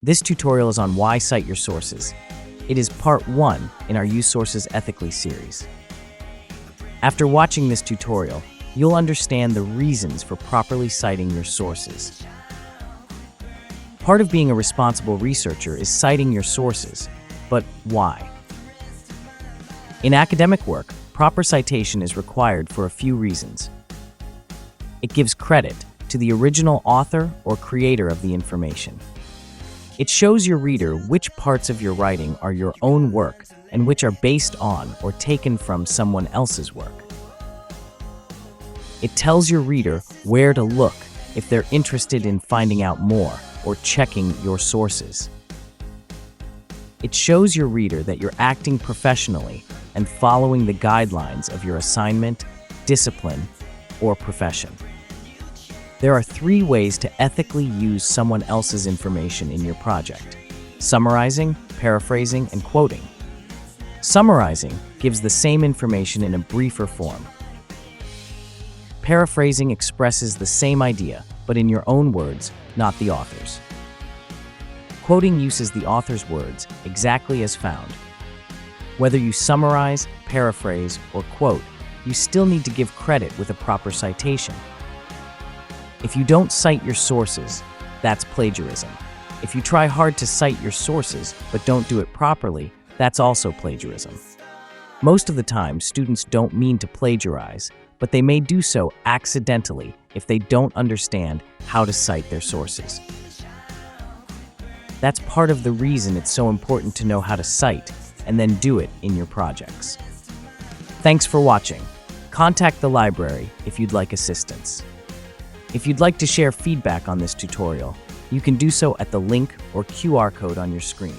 This tutorial is on why cite your sources. It is part 1 in our Use Sources Ethically series. After watching this tutorial, you'll understand the reasons for properly citing your sources. Part of being a responsible researcher is citing your sources, but why? In academic work, proper citation is required for a few reasons. It gives credit to the original author or creator of the information. It shows your reader which parts of your writing are your own work and which are based on or taken from someone else's work. It tells your reader where to look if they're interested in finding out more or checking your sources. It shows your reader that you're acting professionally and following the guidelines of your assignment, discipline, or profession. There are 3 ways to ethically use someone else's information in your project: summarizing, paraphrasing, and quoting. Summarizing gives the same information in a briefer form. Paraphrasing expresses the same idea, but in your own words, not the author's. Quoting uses the author's words exactly as found. Whether you summarize, paraphrase, or quote, you still need to give credit with a proper citation. If you don't cite your sources, that's plagiarism. If you try hard to cite your sources but don't do it properly, that's also plagiarism. Most of the time, students don't mean to plagiarize, but they may do so accidentally if they don't understand how to cite their sources. That's part of the reason it's so important to know how to cite and then do it in your projects. Thanks for watching. Contact the library if you'd like assistance. If you'd like to share feedback on this tutorial, you can do so at the link or QR code on your screen.